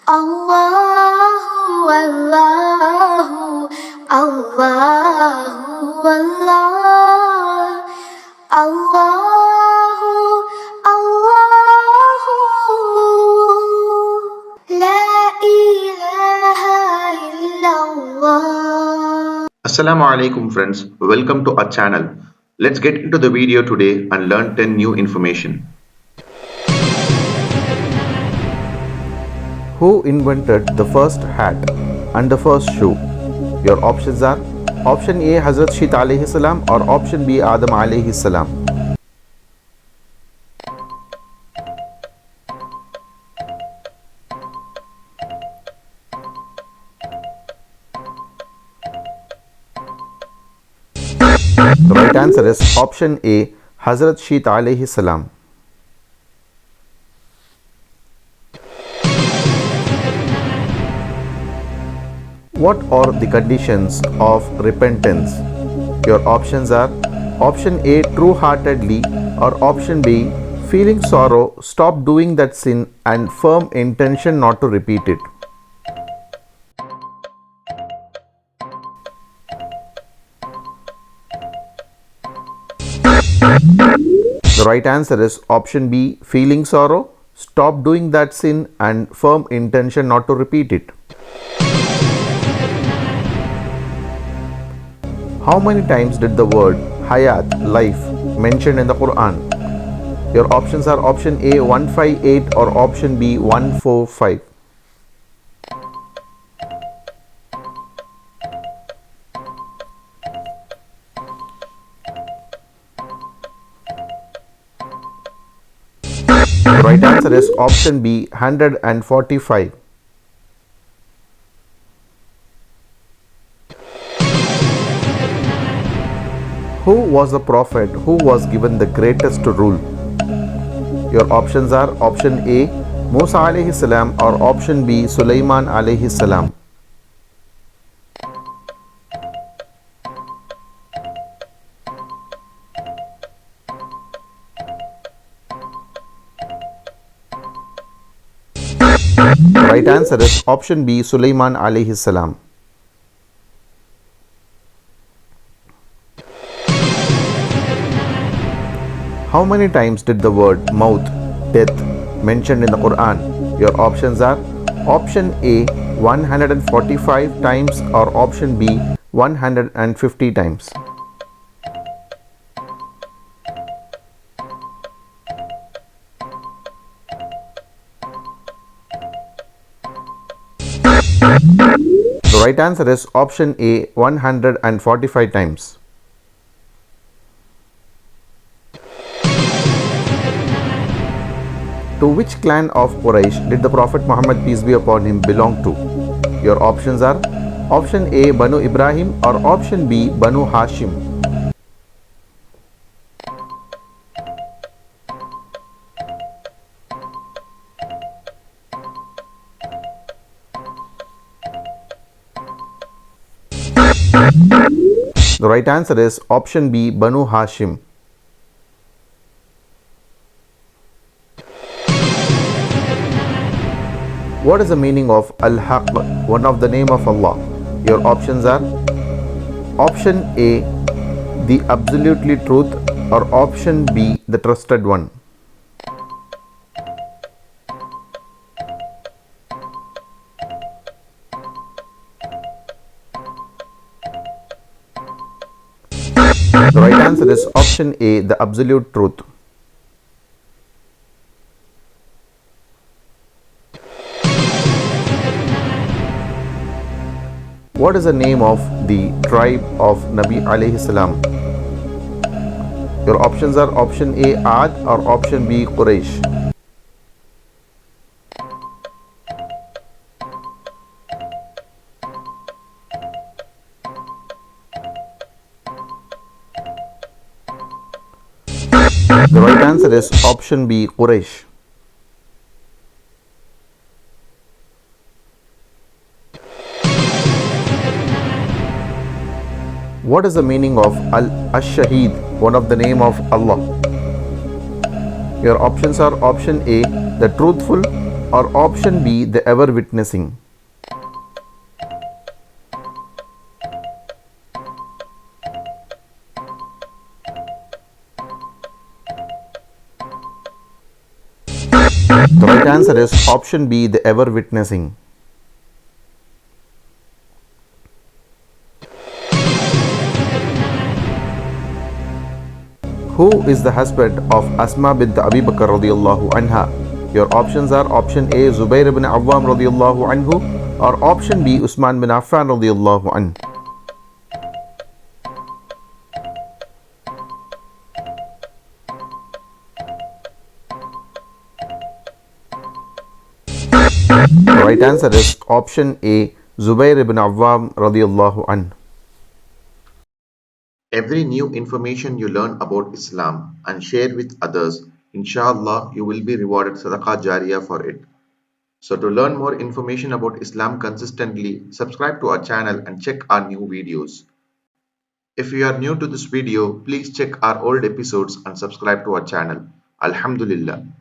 Allahu, Allahu, Allahu, Allah. Allahu, Allahu, La ilaha illallah. Assalamu alaikum friends, welcome to our channel. Let's get into the video today and learn 10 new information. Who invented the first hat and the first shoe? Your options are option A Hazrat Shit alayhi salam or option B Adam alayhi salam. The right answer is option A Hazrat Shit alayhi salam. What are the conditions of repentance? Your options are option A true-heartedly or option B feeling sorrow, stop doing that sin and firm intention not to repeat it. The right answer is option B feeling sorrow, stop doing that sin and firm intention not to repeat it. How many times did the word hayat, life, mentioned in the Quran? Your options are option A 158 or option B 145. The right answer is option B 145. Who was the prophet who was given the greatest rule? Your options are option A Musa alayhi salam or option B Sulaiman alayhi salam. The right answer is option B Sulaiman alayhi salam. How many times did the word maut, death, mentioned in the Quran? Your options are option A 145 times or option B 150 times. The right answer is option A 145 times. To which clan of Quraysh did the Prophet Muhammad peace be upon him belong to? Your options are option A Banu Ibrahim or option B Banu Hashim. The right answer is option B Banu Hashim. What is the meaning of Al-Haq, one of the name of Allah? Your options are option A, the absolutely truth, or option B, the trusted one. The right answer is option A, the absolute truth. What is the name of the tribe of Nabi alayhi salam? Your options are option A Ad or option B Quraysh. The right answer is option B Quraysh. What is the meaning of Al-Shaheed, one of the name of Allah? Your options are option A, the truthful, or option B, the ever witnessing? The right answer is option B, the ever witnessing. Who is the husband of Asma bint Abi Bakr radiyallahu anha? Your options are option A, Zubair ibn Awwam radiyallahu anhu, or option B, Usman bin Affan radiyallahu anhu. The right answer is option A, Zubair ibn Awwam radiyallahu anhu. Every new information you learn about Islam and share with others, inshallah, you will be rewarded sadaqah jariyah for it. So to learn more information about Islam consistently, subscribe to our channel and check our new videos. If you are new to this video, please check our old episodes and subscribe to our channel. Alhamdulillah.